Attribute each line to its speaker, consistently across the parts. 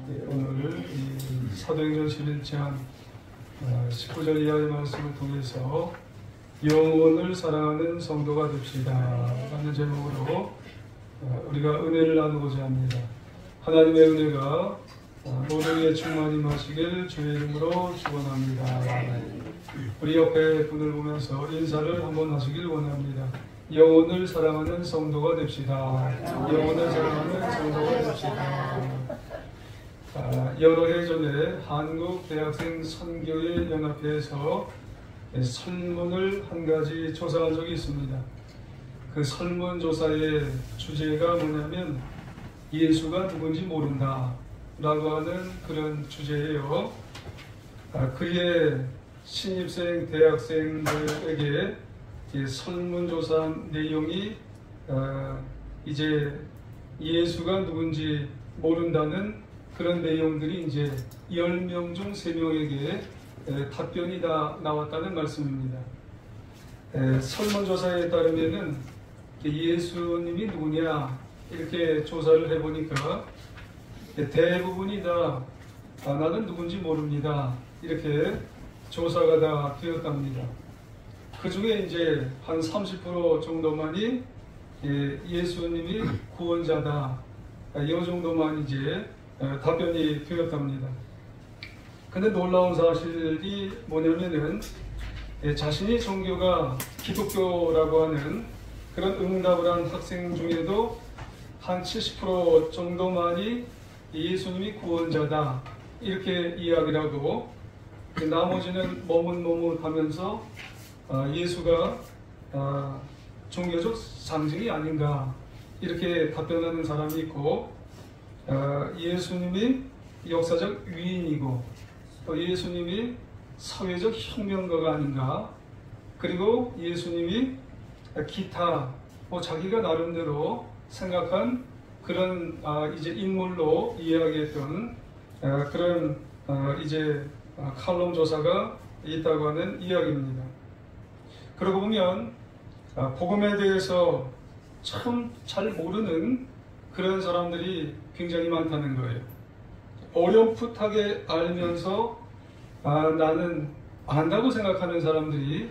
Speaker 1: 오늘 이 사도행전 11장 19절 이하의 말씀을 통해서 영혼을 사랑하는 성도가 됩시다 라는 제목으로 우리가 은혜를 나누고자 합니다. 하나님의 은혜가 모든 이에 충만히 마시길 주의 이름으로 축원합니다. 우리 옆에 분을 보면서 인사를 한번 하시길 원합니다. 영혼을 사랑하는 성도가 됩시다. 영혼을 사랑하는 성도가 됩시다. 여러 해 전에 한국대학생 선교회 연합회에서 설문을 한 가지 조사한 적이 있습니다. 그 설문조사의 주제가 뭐냐면 예수가 누군지 모른다 라고 하는 그런 주제예요. 그의 신입생 대학생들에게 설문조사 내용이 이제 예수가 누군지 모른다는 그런 내용들이 이제 10명 중 3명에게 답변이 다 나왔다는 말씀입니다. 설문조사에 따르면은 예수님이 누구냐 이렇게 조사를 해보니까 대부분이 다 나는 누군지 모릅니다 이렇게 조사가 다 되었답니다. 그 중에 이제 한 30% 정도만이 예수님이 구원자다 이 정도만 이제 답변이 되었답니다. 근데 놀라운 사실이 뭐냐면은 자신이 종교가 기독교라고 하는 그런 응답을 한 학생 중에도 한 70% 정도만이 예수님이 구원자다 이렇게 이야기를 하고 나머지는 머뭇머뭇하면서 예수가 종교적 상징이 아닌가 이렇게 답변하는 사람이 있고 예수님이 역사적 위인이고 또 예수님이 사회적 혁명가가 아닌가 그리고 예수님이 기타 자기가 나름대로 생각한 그런 이제 인물로 이야기했던 그런 이제 칼럼 조사가 있다고 하는 이야기입니다. 그러고 보면 복음에 대해서 참 잘 모르는 그런 사람들이 굉장히 많다는 거예요. 어렴풋하게 알면서 나는 안다고 생각하는 사람들이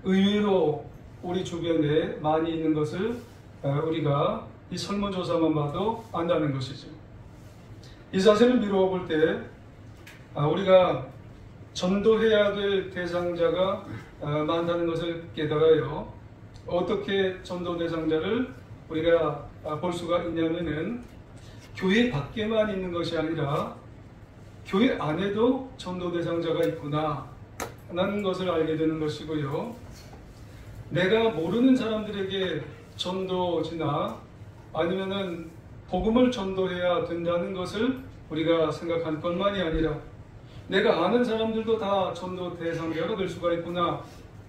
Speaker 1: 의외로 우리 주변에 많이 있는 것을 우리가 이 설문조사만 봐도 안다는 것이죠. 이 사실을 미루어 볼 때 우리가 전도해야 될 대상자가 많다는 것을 깨달아요. 어떻게 전도 대상자를 우리가 볼 수가 있냐면은 교회 밖에만 있는 것이 아니라 교회 안에도 전도 대상자가 있구나 라는 것을 알게 되는 것이고요. 내가 모르는 사람들에게 전도지나 아니면은 복음을 전도해야 된다는 것을 우리가 생각할 것만이 아니라 내가 아는 사람들도 다 전도 대상자가 될 수가 있구나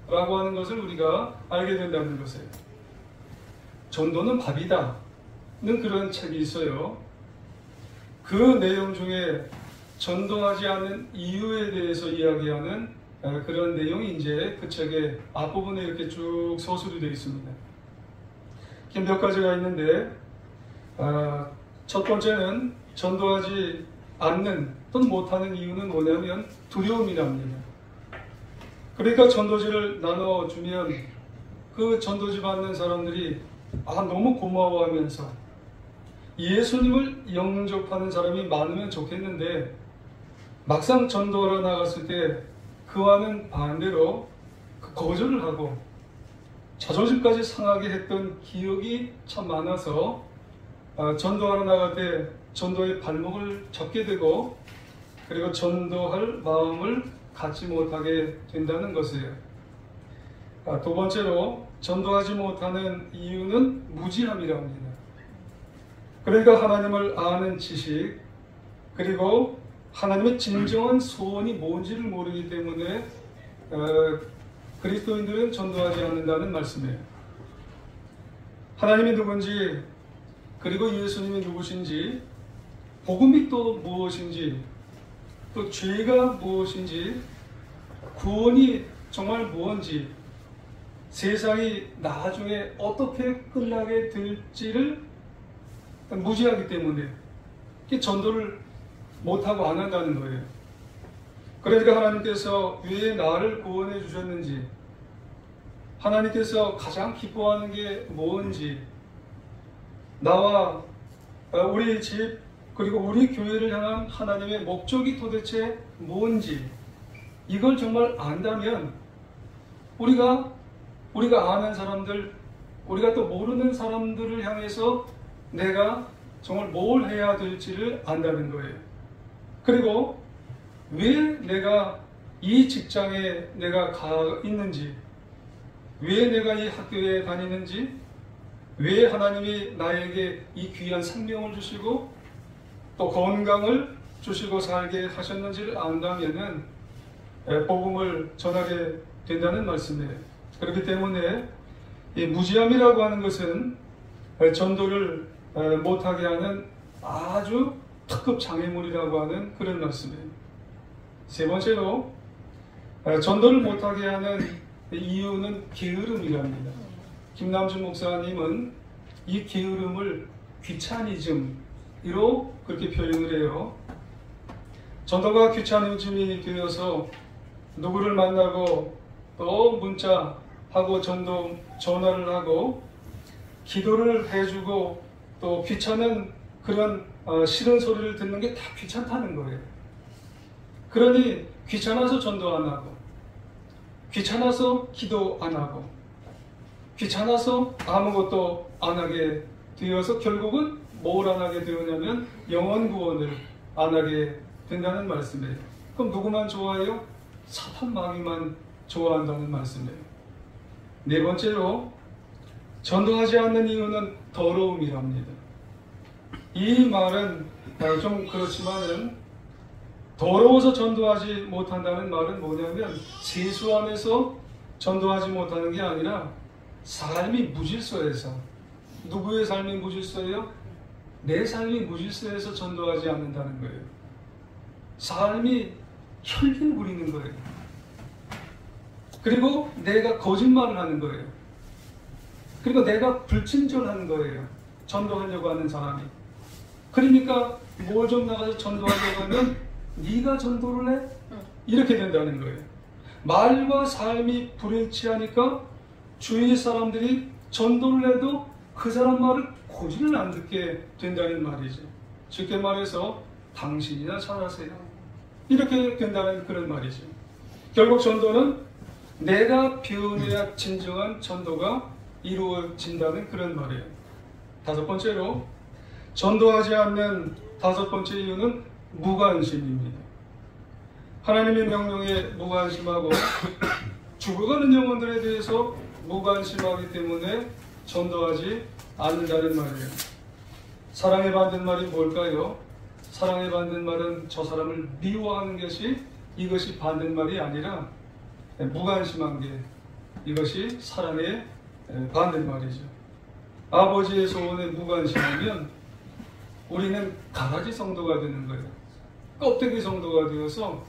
Speaker 1: 라고 하는 것을 우리가 알게 된다는 것이에요. 전도는 밥이다 는 그런 책이 있어요. 그 내용 중에 전도하지 않는 이유에 대해서 이야기하는 그런 내용이 이제 그 책의 앞부분에 이렇게 쭉 서술이 되어 있습니다. 몇 가지가 있는데 첫 번째는 전도하지 않는 또는 못하는 이유는 뭐냐면 두려움이랍니다. 그러니까 전도지를 나눠주면 그 전도지 받는 사람들이 너무 고마워하면서 예수님을 영접하는 사람이 많으면 좋겠는데 막상 전도하러 나갔을 때 그와는 반대로 거절을 하고 자존심까지 상하게 했던 기억이 참 많아서 전도하러 나갈 때 전도의 발목을 잡게 되고 그리고 전도할 마음을 갖지 못하게 된다는 것이에요. 두 번째로 전도하지 못하는 이유는 무지함이랍니다. 그러니까 하나님을 아는 지식 그리고 하나님의 진정한 소원이 뭔지를 모르기 때문에 그리스도인들은 전도하지 않는다는 말씀이에요. 하나님이 누군지 그리고 예수님이 누구신지 복음이 또 무엇인지 또 죄가 무엇인지 구원이 정말 무엇인지 세상이 나중에 어떻게 끝나게 될지를 무지하기 때문에 전도를 못하고 안 한다는 거예요. 그러니까 하나님께서 왜 나를 구원해 주셨는지, 하나님께서 가장 기뻐하는 게 뭔지, 나와 우리 집 그리고 우리 교회를 향한 하나님의 목적이 도대체 뭔지, 이걸 정말 안다면 우리가 아는 사람들, 우리가 또 모르는 사람들을 향해서 내가 정말 뭘 해야 될지를 안다는 거예요. 그리고 왜 내가 이 직장에 내가 가 있는지, 왜 내가 이 학교에 다니는지, 왜 하나님이 나에게 이 귀한 생명을 주시고 또 건강을 주시고 살게 하셨는지를 안다면은 복음을 전하게 된다는 말씀이에요. 그렇기 때문에 이 무지함이라고 하는 것은 전도를 못하게 하는 아주 특급 장애물이라고 하는 그런 말씀이에요. 세 번째로 전도를 못하게 하는 이유는 게으름이랍니다. 김남준 목사님은 이 게으름을 귀차니즘으로 그렇게 표현을 해요. 전도가 귀차니즘이 되어서 누구를 만나고 또 문자하고 전화를 하고 기도를 해주고 또 귀찮은 그런 싫은 소리를 듣는 게 다 귀찮다는 거예요. 그러니 귀찮아서 전도 안 하고, 귀찮아서 기도 안 하고, 귀찮아서 아무것도 안 하게 되어서 결국은 뭘 안 하게 되었냐면 영혼 구원을 안 하게 된다는 말씀이에요. 그럼 누구만 좋아해요? 사탄 마귀만 좋아한다는 말씀이에요. 네 번째로 전도하지 않는 이유는 더러움이랍니다. 이 말은 좀 그렇지만은 더러워서 전도하지 못한다는 말은 뭐냐면 세수함에서 전도하지 못하는 게 아니라 삶이 무질서해서. 누구의 삶이 무질서해요? 내 삶이 무질서해서 전도하지 않는다는 거예요. 삶이 혈기를 부리는 거예요. 그리고 내가 거짓말을 하는 거예요. 그리고 내가 불친절하는 거예요. 전도하려고 하는 사람이. 그러니까 뭘 좀 나가서 전도하려고 하면 네가 전도를 해? 이렇게 된다는 거예요. 말과 삶이 불일치하니까 주위 사람들이 전도를 해도 그 사람 말을 고지를 안 듣게 된다는 말이죠. 쉽게 말해서 당신이나 잘하세요. 이렇게 된다는 그런 말이죠. 결국 전도는 내가 배워야 진정한 전도가 이루어진다는 그런 말이에요. 다섯 번째로 전도하지 않는 다섯 번째 이유는 무관심입니다. 하나님의 명령에 무관심하고 죽어가는 영혼들에 대해서 무관심하기 때문에 전도하지 않는다는 말이에요. 사랑에 받는 말이 뭘까요? 사랑에 받는 말은 저 사람을 미워하는 것이 이것이 받는 말이 아니라 무관심한 게 이것이 사랑에 받는 말이죠. 아버지의 소원에 무관심하면 우리는 가라지 성도가 되는 거예요. 껍데기 성도가 되어서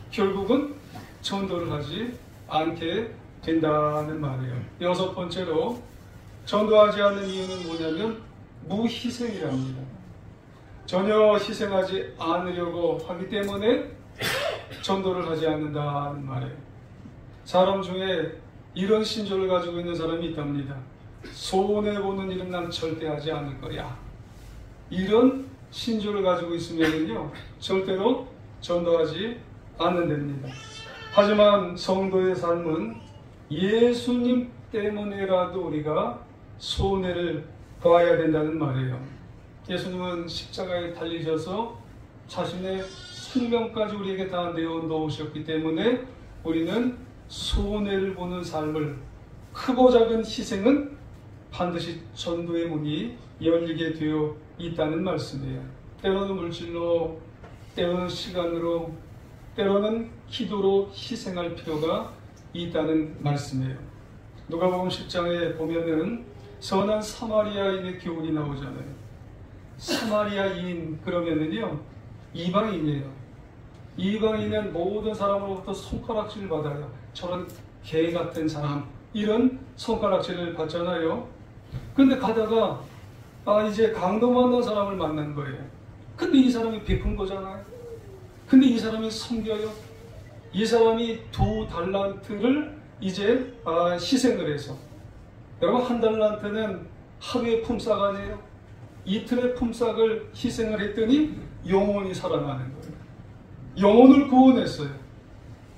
Speaker 1: 결국은 전도를 하지 않게 된다는 말이에요. 여섯 번째로 전도하지 않는 이유는 뭐냐면 무희생이랍니다. 전혀 희생하지 않으려고 하기 때문에 전도를 하지 않는다는 말이에요. 사람 중에 이런 신조를 가지고 있는 사람이 있답니다. 손해보는 일은 난 절대 하지 않을 거야. 이런 신조를 가지고 있으면요 절대로 전도하지 않는답니다. 하지만 성도의 삶은 예수님 때문에라도 우리가 손해를 봐야 된다는 말이에요. 예수님은 십자가에 달리셔서 자신의 생명까지 우리에게 다 내어놓으셨기 때문에 우리는 손해를 보는 삶을, 크고 작은 희생은 반드시 전도의 문이 열리게 되어 있다는 말씀이에요. 때로는 물질로, 때로는 시간으로, 때로는 기도로 희생할 필요가 있다는 말씀이에요. 누가복음 10장에 보면은 선한 사마리아인의 교훈이 나오잖아요. 사마리아인 그러면은요 이방인이에요. 이방인은 모든 사람으로부터 손가락질을 받아요. 저런 개 같은 사람, 이런 손가락질을 받잖아요. 근데 가다가 이제 강도 만난 사람을 만난 거예요. 근데 이 사람이 베푼 거잖아요. 근데 이 사람이 섬겨요. 이 사람이 2달란트를 이제 희생을 해서, 여러분, 1달란트는 하루의 품삯 아니에요? 이틀의 품삯을 희생을 했더니 영혼이 살아나는 거예요. 영혼을 구원했어요.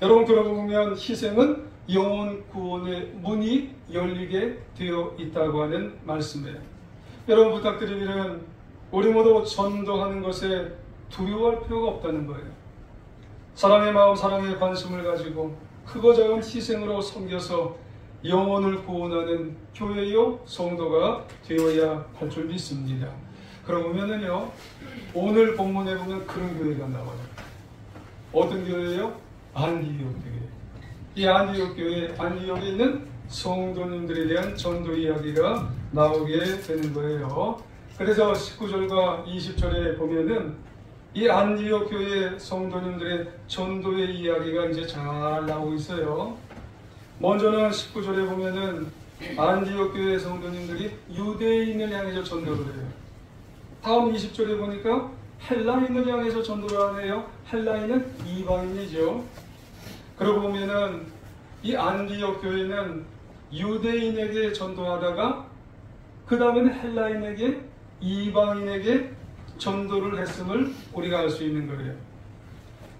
Speaker 1: 여러분, 들어보면 희생은 영혼 구원의 문이 열리게 되어 있다고 하는 말씀이에요. 여러분, 부탁드리기는 우리 모두 전도하는 것에 두려워할 필요가 없다는 거예요. 사랑의 마음, 사랑의 관심을 가지고 크고 작은 희생으로 섬겨서 영혼을 구원하는 교회요 성도가 되어야 할 줄 믿습니다. 그러고 보면은요, 오늘 본문에 보면 그런 교회가 나와요. 어떤 교회요? 안디옥 교회. 이 안디옥 교회, 안디옥에 있는 성도님들에 대한 전도 이야기가 나오게 되는 거예요. 그래서 19절과 20절에 보면은 이 안디옥 교회 성도님들의 전도의 이야기가 이제 잘 나오고 있어요. 먼저는 19절에 보면은 안디옥 교회 성도님들이 유대인을 향해서 전도를 해요. 다음 20절에 보니까 헬라인을 향해서 전도를 하네요. 헬라인은 이방인이죠. 그러고 보면은 이 안디옥 교회는 유대인에게 전도하다가 그 다음에는 헬라인에게, 이방인에게 전도를 했음을 우리가 알 수 있는 거예요.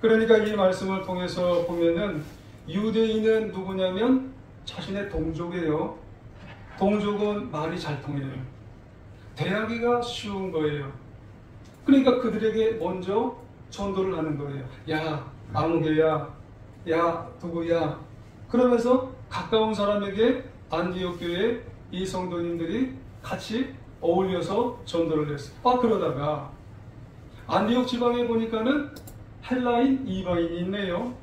Speaker 1: 그러니까 이 말씀을 통해서 보면은 유대인은 누구냐면 자신의 동족이에요. 동족은 말이 잘 통해요. 대하기가 쉬운 거예요. 그러니까 그들에게 먼저 전도를 하는 거예요. 야, 아무개야, 야, 누구야. 그러면서 가까운 사람에게 안디옥 교회 이 성도님들이 같이 어울려서 전도를 했어요. 그러다가 안디옥 지방에 보니까는 헬라인, 이방인이 있네요.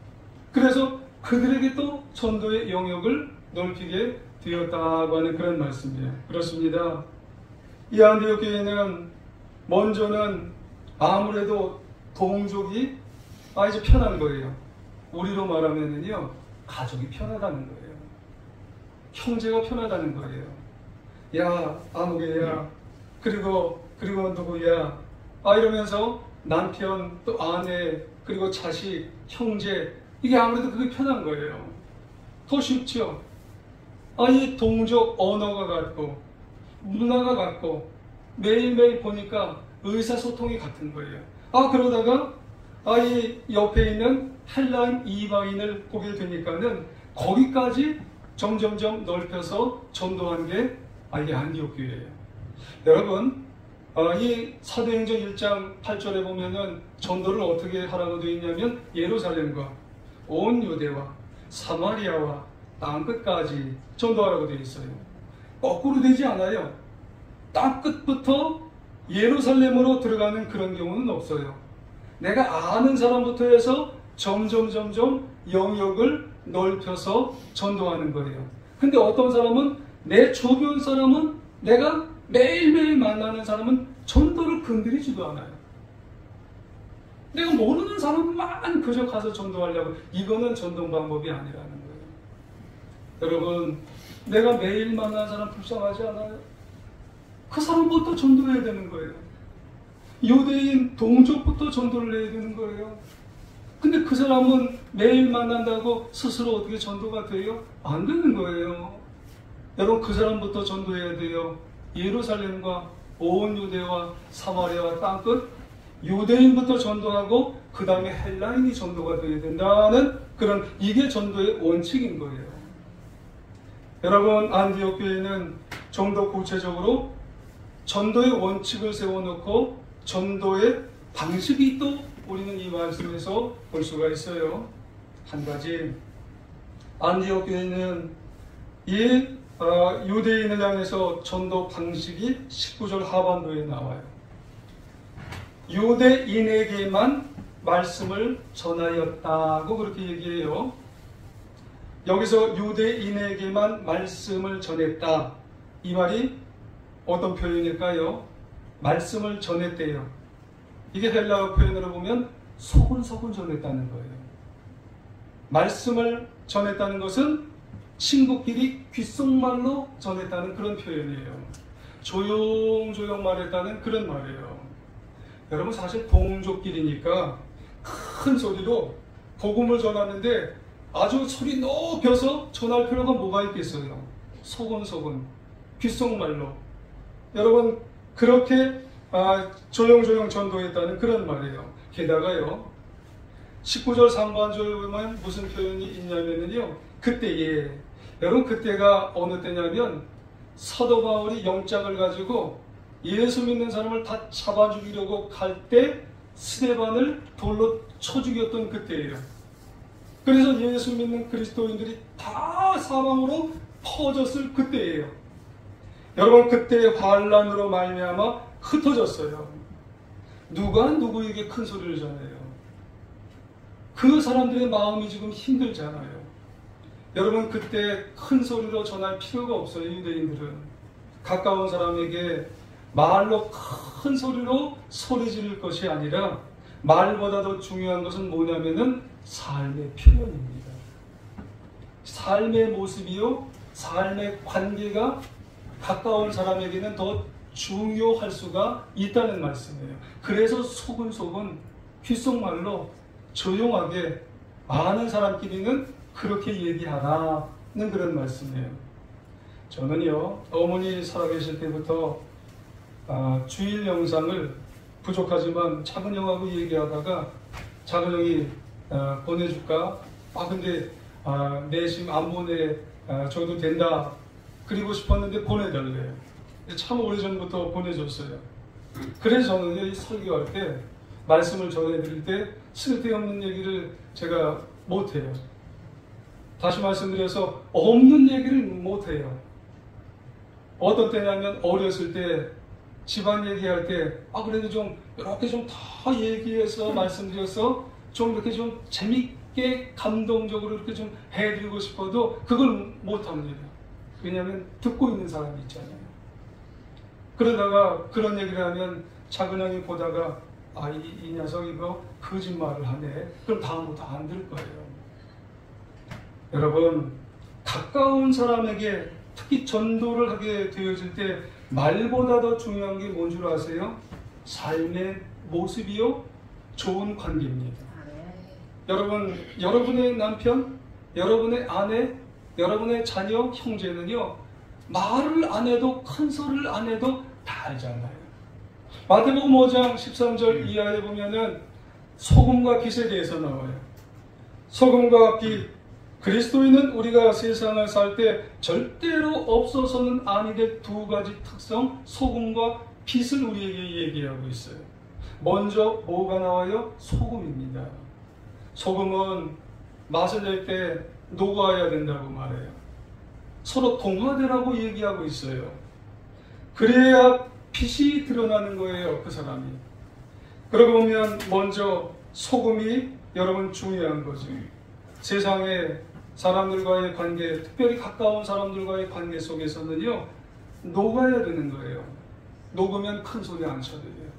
Speaker 1: 그래서 그들에게 또 전도의 영역을 넓히게 되었다고 하는 그런 말씀이에요. 그렇습니다. 이 안디옥 교회는 먼저는 아무래도 동족이 이제 편한 거예요. 우리로 말하면은요, 가족이 편하다는 거예요. 형제가 편하다는 거예요. 야, 아무개야, 그리고 누구야, 이러면서 남편, 또 아내, 그리고 자식, 형제, 이게 아무래도 그게 편한 거예요. 더 쉽죠. 이 동족 언어가 같고 문화가 같고 매일매일 보니까 의사소통이 같은 거예요. 그러다가 이 옆에 있는 헬라인, 이방인을 보게 되니까는 거기까지 점점점 넓혀서 전도한 게 이게 안디옥 교회예요. 여러분, 이 사도행전 1장 8절에 보면은 전도를 어떻게 하라고 되어 있냐면 예루살렘과 온 유대와 사마리아와 땅끝까지 전도하라고 되어 있어요. 거꾸로 되지 않아요. 땅끝부터 예루살렘으로 들어가는 그런 경우는 없어요. 내가 아는 사람부터 해서 점점 영역을 넓혀서 전도하는 거예요. 근데 어떤 사람은, 내 주변 사람은, 내가 매일매일 만나는 사람은 전도를 건드리지도 않아요. 내가 모르는 사람만 그저 가서 전도하려고. 이거는 전도 방법이 아니라는 거예요. 여러분, 내가 매일 만나는 사람 불쌍하지 않아요? 그 사람부터 전도해야 되는 거예요. 유대인 동족부터 전도를 해야 되는 거예요. 근데 그 사람은 매일 만난다고 스스로 어떻게 전도가 돼요? 안 되는 거예요. 여러분, 그 사람부터 전도해야 돼요. 예루살렘과 온 유대와 사마리아와 땅끝, 유대인부터 전도하고 그 다음에 헬라인이 전도가 되어야 된다는 그런, 이게 전도의 원칙인 거예요. 여러분, 안디옥 교회는 좀 더 구체적으로 전도의 원칙을 세워놓고 전도의 방식이 또 우리는 이 말씀에서 볼 수가 있어요. 한 가지, 안디옥 교회는 이 유대인을 향해서 전도 방식이 19절 하반부에 나와요. 유대인에게만 말씀을 전하였다고 그렇게 얘기해요. 여기서 유대인에게만 말씀을 전했다, 이 말이 어떤 표현일까요? 말씀을 전했대요. 이게 헬라어 표현으로 보면 소근소근 전했다는 거예요. 말씀을 전했다는 것은 친구끼리 귓속말로 전했다는 그런 표현이에요. 조용조용 말했다는 그런 말이에요. 여러분, 사실 동족끼리니까 큰 소리로 복음을 전하는데 아주 소리 높여서 전할 필요가 뭐가 있겠어요? 소곤소곤 귓속말로. 여러분 그렇게 조용조용 전도했다는 그런 말이에요. 게다가요 19절 상반절에 보면 무슨 표현이 있냐면요, 그때에, 여러분 그때가 어느 때냐면 사도 바울이 영장을 가지고 예수 믿는 사람을 다 잡아 죽이려고 갈 때 스데반을 돌로 쳐 죽였던 그때예요. 그래서 예수 믿는 그리스도인들이 다 사방으로 퍼졌을 그때예요. 여러분 그때 환난으로 말미암아 흩어졌어요. 누가 누구에게 큰 소리를 전해요? 그 사람들의 마음이 지금 힘들잖아요. 여러분 그때 큰 소리로 전할 필요가 없어요. 유대인들은 가까운 사람에게 말로 큰 소리로 소리 지를 것이 아니라 말보다 더 중요한 것은 뭐냐면은 삶의 표현입니다. 삶의 모습이요, 삶의 관계가 가까운 사람에게는 더 중요할 수가 있다는 말씀이에요. 그래서 소근소근 귓속말로 조용하게 아는 사람끼리는 그렇게 얘기하라는 그런 말씀이에요. 저는요 어머니 살아계실 때부터 주일 영상을 부족하지만 작은 형하고 얘기하다가 작은 형이 보내줄까? 근데 내심 안 보내줘도 된다 그리고 싶었는데 보내달래요. 참 오래전부터 보내줬어요. 그래서 저는 설교할 때 말씀을 전해드릴 때 쓸데없는 얘기를 제가 못해요. 다시 말씀드려서 없는 얘기를 못해요. 어떤 때냐면 어렸을 때 집안 얘기할 때 그래도 좀 이렇게 좀 다 얘기해서 말씀드려서 좀 이렇게 좀 재밌게 감동적으로 이렇게 좀 해드리고 싶어도 그걸 못합니다. 왜냐하면 듣고 있는 사람이 있잖아요. 그러다가 그런 얘기를 하면 작은 형이 보다가 이 녀석 이거 거짓말을 하네. 그럼 다음부터 안 들 거예요. 여러분 가까운 사람에게 특히 전도를 하게 되어질 때 말보다 더 중요한 게 뭔 줄 아세요? 삶의 모습이요, 좋은 관계입니다. 여러분, 여러분의 남편, 여러분의 아내, 여러분의 자녀, 형제는요 말을 안 해도 큰 소리를 안 해도 다 알잖아요. 마태복음 5장 13절 이하에 보면은 소금과 빛에 대해서 나와요. 소금과 빛, 그리스도인은 우리가 세상을 살 때 절대로 없어서는 아니 될 두 가지 특성, 소금과 빛을 우리에게 얘기하고 있어요. 먼저 뭐가 나와요? 소금입니다. 소금은 맛을 낼 때 녹아야 된다고 말해요. 서로 동화되라고 얘기하고 있어요. 그래야 빛이 드러나는 거예요, 그 사람이. 그러고 보면 먼저 소금이 여러분 중요한 거죠. 세상에 사람들과의 관계, 특별히 가까운 사람들과의 관계 속에서는요 녹아야 되는 거예요. 녹으면 큰 소리 안 쳐도 돼요.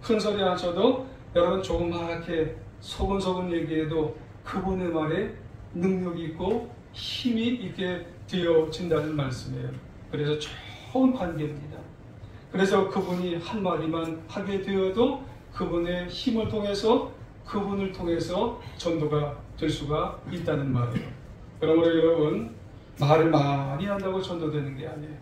Speaker 1: 큰 소리 안 쳐도 여러분 조그맣게 소근소근 얘기해도 그분의 말에 능력이 있고 힘이 있게 되어진다는 말씀이에요. 그래서 좋은 관계입니다. 그래서 그분이 한 마디만 하게 되어도 그분의 힘을 통해서, 그분을 통해서 전도가 될 수가 있다는 말이에요. 그러므로 여러분 말을 많이 한다고 전도되는 게 아니에요.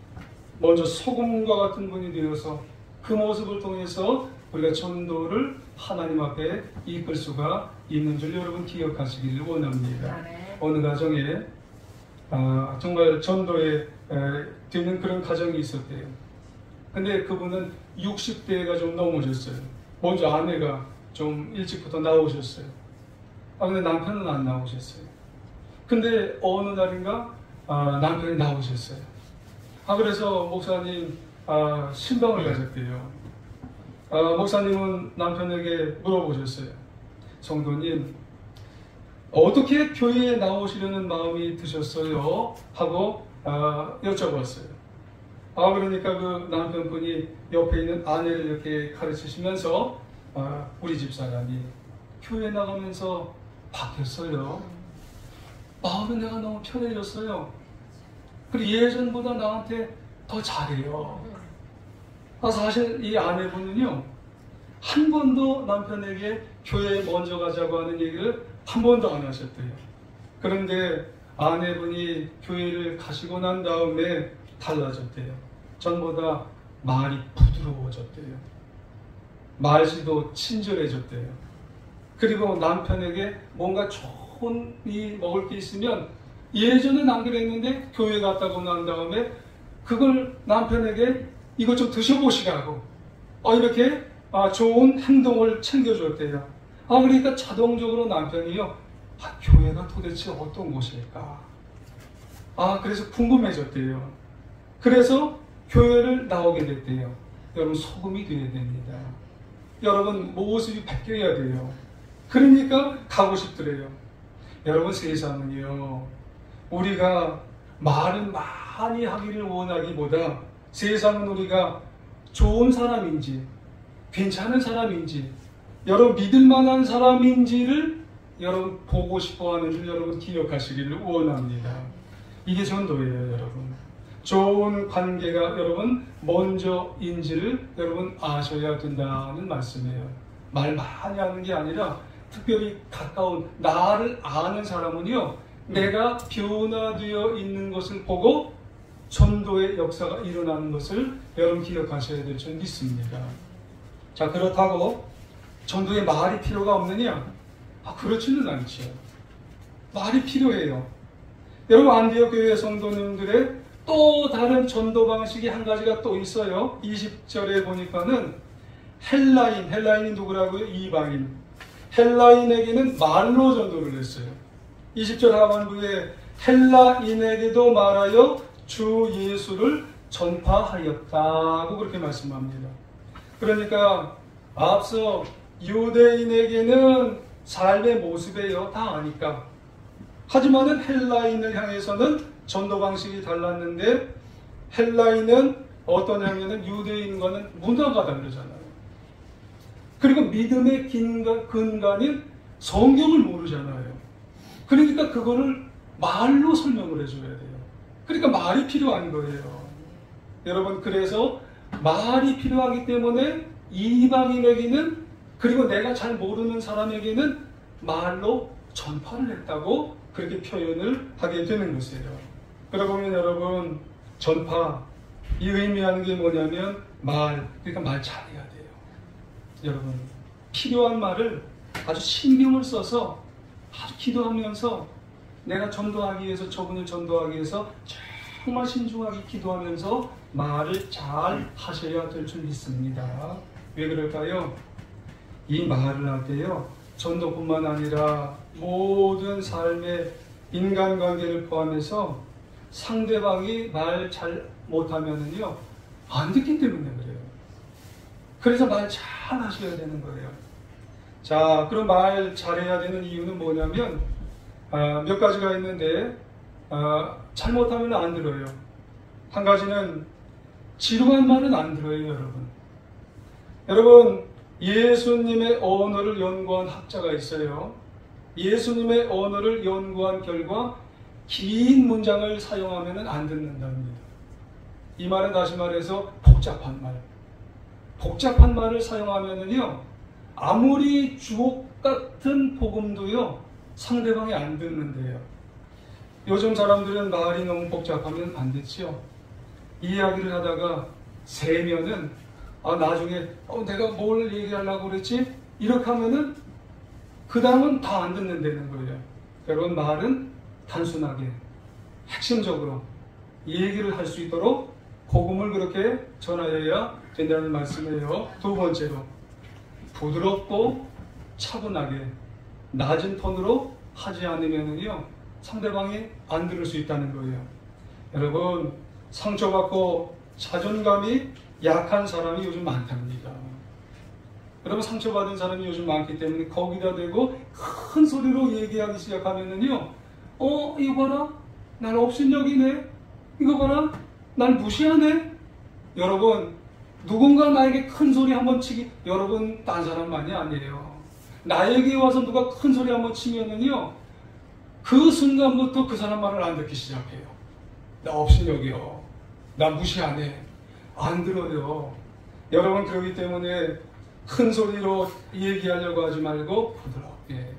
Speaker 1: 먼저 소금과 같은 분이 되어서 그 모습을 통해서 우리가 전도를 하나님 앞에 이끌 수가 있는 줄 여러분 기억하시기를 원합니다. 어느 가정에 정말 전도에 되는 그런 가정이 있었대요. 근데 그분은 60대가 좀 넘으셨어요. 먼저 아내가 좀 일찍부터 나오셨어요. 근데 남편은 안 나오셨어요. 근데 어느 날인가 남편이 나오셨어요. 그래서 목사님 신방을 가졌대요. 목사님은 남편에게 물어보셨어요. 성도님, 어떻게 교회에 나오시려는 마음이 드셨어요? 하고 여쭤봤어요. 그러니까 그 남편분이 옆에 있는 아내를 이렇게 가르치시면서 우리 집사람이 교회 나가면서 바뀌었어요. 마음은 내가 너무 편해졌어요. 그리고 예전보다 나한테 더 잘해요. 사실 이 아내분은요 한 번도 남편에게 교회에 먼저 가자고 하는 얘기를 한 번도 안 하셨대요. 그런데 아내분이 교회를 가시고 난 다음에 달라졌대요. 전보다 말이 부드러워졌대요. 말씨도 친절해졌대요. 그리고 남편에게 뭔가 좋은 먹을 게 있으면 예전엔 안 그랬는데 교회 갔다고 난 다음에 그걸 남편에게 이것 좀 드셔보시라고 이렇게 좋은 행동을 챙겨줬대요. 그러니까 자동적으로 남편이요, 교회가 도대체 어떤 곳일까? 그래서 궁금해졌대요. 그래서 교회를 나오게 됐대요. 여러분, 소금이 되어야 됩니다. 여러분, 모습이 바뀌어야 돼요. 그러니까 가고 싶더래요. 여러분, 세상은요, 우리가 말은 많이 하기를 원하기보다 세상은 우리가 좋은 사람인지 괜찮은 사람인지 여러분 믿을 만한 사람인지를 여러분 보고 싶어하는 줄 여러분 기억하시기를 원합니다. 이게 전도예요, 여러분. 좋은 관계가 여러분 먼저인지를 여러분 아셔야 된다는 말씀이에요. 말 많이 하는 게 아니라 특별히 가까운 나를 아는 사람은요, 내가 변화되어 있는 것을 보고 전도의 역사가 일어나는 것을 여러분 기억하셔야 될 줄 믿습니다. 자, 그렇다고 전도에 말이 필요가 없느냐? 그렇지는 않죠. 말이 필요해요. 여러분, 안디옥 교회 성도님들의 또 다른 전도 방식이 한 가지가 또 있어요. 20절에 보니까는 헬라인이 누구라고요? 이방인. 헬라인에게는 말로 전도를 했어요. 20절 하반부에 헬라인에게도 말하여 주 예수를 전파하였다고 그렇게 말씀합니다. 그러니까 앞서 유대인에게는 삶의 모습이에요. 다 아니까. 하지만은 헬라인을 향해서는 전도 방식이 달랐는데, 헬라인은 어떠냐면은 유대인과는 문화가 다르잖아요. 그리고 믿음의 근간인 성경을 모르잖아요. 그러니까 그거를 말로 설명을 해줘야 돼요. 그러니까 말이 필요한 거예요. 여러분, 그래서 말이 필요하기 때문에 이방인에게는, 그리고 내가 잘 모르는 사람에게는 말로 전파를 했다고 그렇게 표현을 하게 되는 것이에요. 그러고 보면 여러분, 전파, 이 의미하는 게 뭐냐면 그러니까 말 잘해야 돼요. 여러분, 필요한 말을 아주 신경을 써서 아주 기도하면서, 내가 전도하기 위해서, 저분을 전도하기 위해서 정말 신중하게 기도하면서 말을 잘 하셔야 될 줄 믿습니다. 왜 그럴까요? 이 말을 할 때요, 전도뿐만 아니라 모든 삶의 인간관계를 포함해서 상대방이 말 잘 못하면은요, 안 듣기 때문에 그래요. 그래서 말 잘 하셔야 되는 거예요. 자, 그럼 말 잘해야 되는 이유는 뭐냐면 몇 가지가 있는데, 잘못하면 안 들어요. 한 가지는 지루한 말은 안 들어요, 여러분. 여러분, 예수님의 언어를 연구한 학자가 있어요. 예수님의 언어를 연구한 결과 긴 문장을 사용하면 안 듣는답니다. 이 말은 다시 말해서 복잡한 말을 사용하면은요, 아무리 주옥 같은 복음도요, 상대방이 안 듣는데요. 요즘 사람들은 말이 너무 복잡하면 안 듣지요. 이야기를 하다가 세면은 나중에 내가 뭘 얘기하려고 그랬지? 이렇게 하면은 그 다음은 다 안 듣는다는 거예요. 여러분, 말은 단순하게 핵심적으로 얘기를 할 수 있도록 복음을 그렇게 전하여야 된다는 말씀이에요. 두 번째로, 부드럽고 차분하게 낮은 톤으로 하지 않으면요, 상대방이 안 들을 수 있다는 거예요. 여러분, 상처받고 자존감이 약한 사람이 요즘 많답니다. 여러분, 상처받은 사람이 요즘 많기 때문에 거기다 대고 큰 소리로 얘기하기 시작하면은요, 이거 봐라, 날 업신여기네, 이거 봐라, 날 무시하네. 여러분, 누군가 나에게 큰 소리 한번 치기, 여러분, 딴 사람만이 아니에요. 나에게 와서 누가 큰 소리 한번 치면은요, 그 순간부터 그 사람 말을 안 듣기 시작해요. 나 업신여기요, 나 무시하네, 안 들어요. 여러분, 그렇기 때문에 큰 소리로 얘기하려고 하지 말고 부드럽게,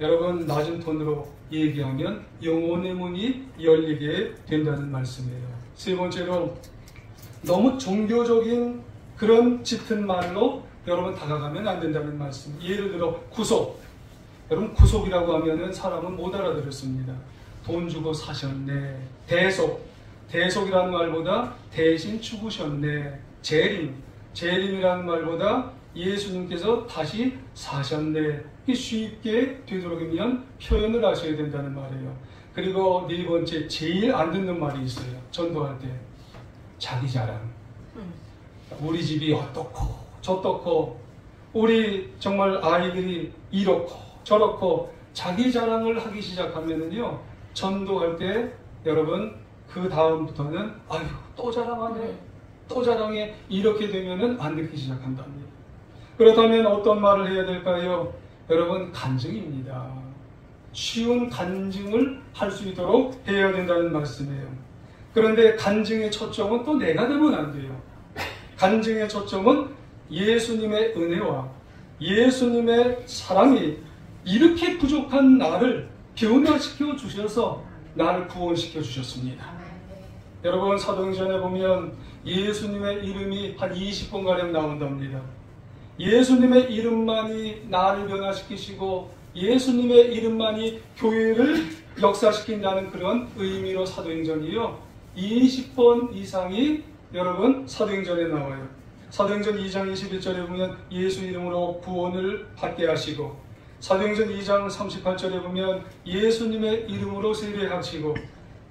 Speaker 1: 여러분 낮은 톤으로 얘기하면 영혼의 문이 열리게 된다는 말씀이에요. 세 번째로, 너무 종교적인 그런 짙은 말로 여러분 다가가면 안 된다는 말씀. 예를 들어 구속. 여러분 구속이라고 하면은 사람은 못 알아들었습니다. 돈 주고 사셨네. 대속. 대속이라는 말보다 대신 죽으셨네. 재림. 재림이라는 말보다 예수님께서 다시 사셨네. 쉽게 되도록이면 표현을 하셔야 된다는 말이에요. 그리고 네 번째, 제일 안 듣는 말이 있어요. 전도할 때. 자기 자랑. 우리 집이 어떻고 저떻고 우리 정말 아이들이 이렇고 저렇고 자기 자랑을 하기 시작하면은요, 전도할 때 여러분 그 다음부터는 아유 또 자랑하네, 또 자랑해, 이렇게 되면은 안 듣기 시작한답니다. 그렇다면 어떤 말을 해야 될까요? 여러분 간증입니다. 쉬운 간증을 할 수 있도록 해야 된다는 말씀이에요. 그런데 간증의 초점은 또 내가 되면 안 돼요. 간증의 초점은 예수님의 은혜와 예수님의 사랑이 이렇게 부족한 나를 변화시켜 주셔서 나를 구원시켜 주셨습니다. 여러분 사도행전에 보면 예수님의 이름이 한 20번가량 나온답니다. 예수님의 이름만이 나를 변화시키시고 예수님의 이름만이 교회를 역사시킨다는 그런 의미로 사도행전이요, 20번 이상이 여러분 사도행전에 나와요. 사도행전 2장 21절에 보면 예수 이름으로 구원을 받게 하시고, 사도행전 2장 38절에 보면 예수님의 이름으로 세례하시고,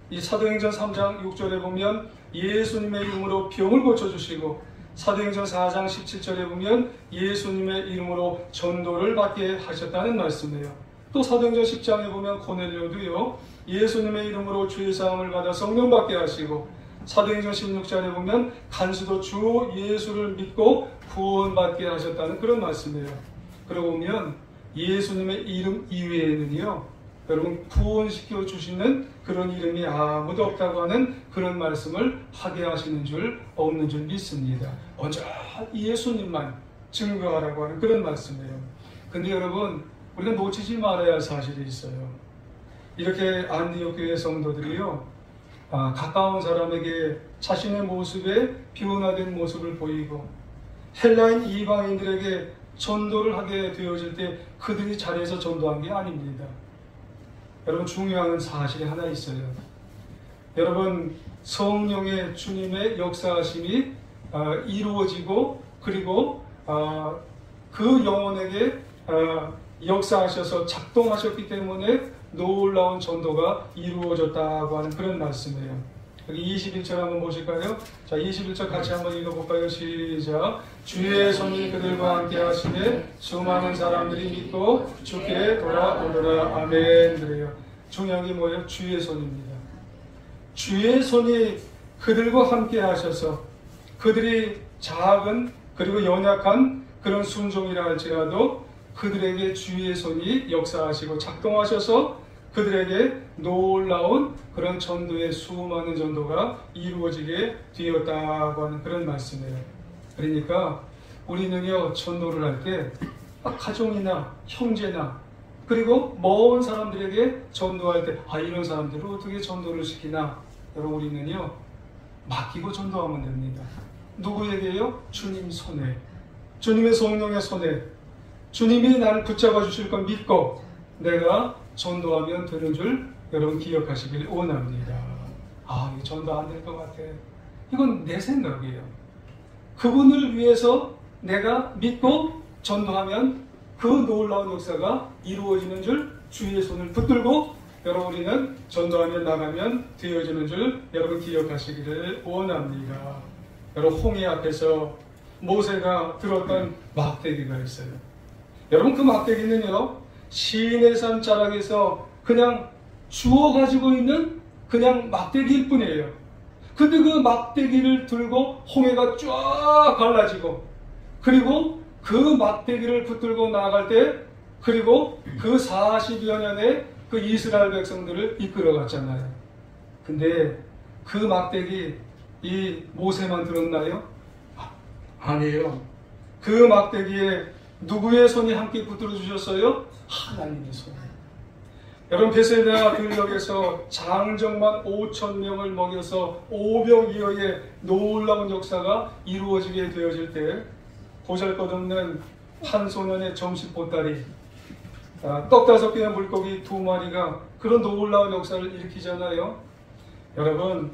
Speaker 1: 이 사도행전 3장 6절에 보면 예수님의 이름으로 병을 고쳐주시고, 사도행전 4장 17절에 보면 예수님의 이름으로 전도를 받게 하셨다는 말씀이에요. 또 사도행전 10장에 보면 고넬료도요, 예수님의 이름으로 죄사함을 받아 성령 받게 하시고, 사도행전 16장에 보면 간수도 주 예수를 믿고 구원받게 하셨다는 그런 말씀이에요. 그러고 보면 예수님의 이름 이외에는요, 여러분 구원시켜 주시는 그런 이름이 아무도 없다고 하는 그런 말씀을 하게 하시는 줄 없는 줄 믿습니다. 언제 예수님만 증거하라고 하는 그런 말씀이에요. 근데 여러분 우리가 놓치지 말아야 할 사실이 있어요. 이렇게 안디옥 교회 성도들이요, 가까운 사람에게 자신의 모습에 변화된 모습을 보이고 헬라인 이방인들에게 전도를 하게 되어질 때 그들이 잘해서 전도한 게 아닙니다. 여러분 중요한 사실이 하나 있어요. 여러분 성령의 주님의 역사하심이 이루어지고 그리고 그 영혼에게 역사하셔서 작동하셨기 때문에 놀라운 전도가 이루어졌다고 하는 그런 말씀이에요. 여기 21절 한번 보실까요? 자, 21절 같이 한번 읽어볼까요? 시작. 주의 손이 그들과 함께 하시되 수많은 사람들이 믿고 주께 돌아오더라. 아멘. 그래요. 중요한 게 뭐예요? 주의 손입니다. 주의 손이 그들과 함께 하셔서 그들이 작은 그리고 연약한 그런 순종이라 할지라도 그들에게 주의 손이 역사하시고 작동하셔서 그들에게 놀라운 그런 전도의 수많은 전도가 이루어지게 되었다고 하는 그런 말씀이에요. 그러니까 우리는요, 전도를 할 때 가족이나 형제나 그리고 먼 사람들에게 전도할 때 이런 사람들을 어떻게 전도를 시키나, 여러분 우리는요 맡기고 전도하면 됩니다. 누구에게요? 주님 손에, 주님의 성령의 손에 주님이 나를 붙잡아 주실 걸 믿고 내가 전도하면 되는 줄 여러분 기억하시길 원합니다. 이거 전도 안 될 것 같아. 이건 내 생각이에요. 그분을 위해서 내가 믿고 전도하면 그 놀라운 역사가 이루어지는 줄 주의 손을 붙들고 여러분 우리는 전도하며 나가면 되어지는 줄 여러분 기억하시기를 원합니다. 여러분 홍해 앞에서 모세가 들었던 막대기가 있어요. 여러분 그 막대기는요, 시내산 자락에서 그냥 주워가지고 있는 그냥 막대기일 뿐이에요. 근데 그 막대기를 들고 홍해가 쫙 갈라지고 그리고 그 막대기를 붙들고 나아갈 때 그리고 그 40여 년의 그 이스라엘 백성들을 이끌어 갔잖아요. 근데 그 막대기 이 모세만 들었나요? 아니에요. 그 막대기에 누구의 손이 함께 붙들어 주셨어요? 하나님의 손. 여러분, 베세다 들녘에서 장정만 5,000명을 먹여서 오병이어의 놀라운 역사가 이루어지게 되어질 때 보잘것없는 한 소년의 점심 보따리, 떡 5개의 물고기 2마리가 그런 놀라운 역사를 일으키잖아요. 여러분,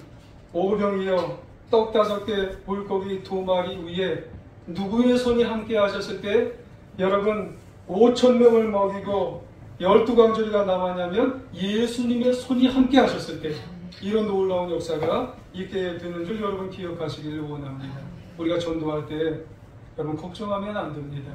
Speaker 1: 오병이어 떡 5개 물고기 2마리 위에 누구의 손이 함께 하셨을 때 여러분 5,000명을 먹이고 12광주리가 남았냐면 예수님의 손이 함께 하셨을 때 이런 놀라운 역사가 있게 되는 줄 여러분 기억하시기를 원합니다. 우리가 전도할 때 여러분 걱정하면 안 됩니다.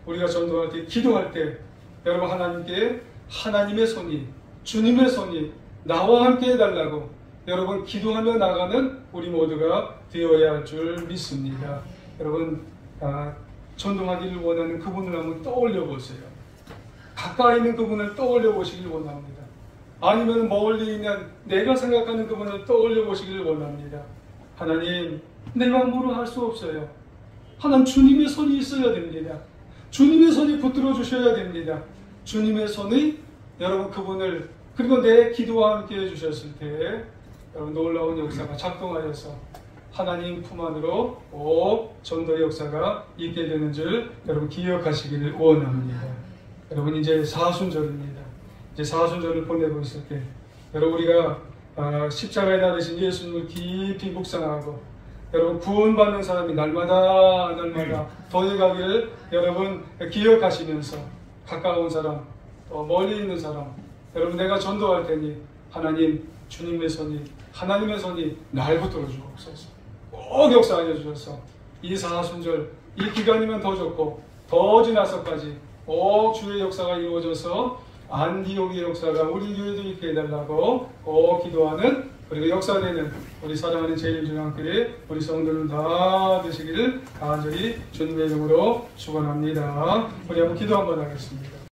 Speaker 1: 우리가 전도할 때, 기도할 때 여러분 하나님께 하나님의 손이, 주님의 손이 나와 함께 해달라고 여러분 기도하며 나가는 우리 모두가 되어야 할 줄 믿습니다. 여러분 전도하기를 원하는 그분을 한번 떠올려 보세요. 가까이 있는 그분을 떠올려 보시길 원합니다. 아니면 멀리 있는 내가 생각하는 그분을 떠올려 보시길 원합니다. 하나님, 내 마음으로 할 수 없어요. 하나님, 주님의 손이 있어야 됩니다. 주님의 손이 붙들어 주셔야 됩니다. 주님의 손이 여러분 그분을, 그리고 내 기도와 함께 해주셨을 때 여러분 놀라운 역사가 작동하여서 하나님 품 안으로 꼭 전도의 역사가 있게 되는 줄 여러분 기억하시기를 원합니다. 여러분 이제 사순절입니다. 이제 사순절을 보내고 있을 때 여러분 우리가 십자가에 달리신 예수님을 깊이 묵상하고 여러분 구원받는 사람이 날마다 더해가기를 여러분 기억하시면서 가까운 사람 또 멀리 있는 사람 여러분 내가 전도할 테니 하나님 주님의 손이 하나님의 손이 날 붙들어 주옵소서. 꼭 역사하여 주셔서 이 사순절 이 기간이면 더 좋고 더 지나서까지 꼭 주의 역사가 이루어져서 안디옥의 역사가 우리 교회도 있게 해달라고 꼭 기도하는 그리고 역사되는 우리 사랑하는 제일중앙교회 우리 성도들 다 되시기를 간절히 주님의 이름으로 축원합니다. 우리 한번 기도 한번 하겠습니다.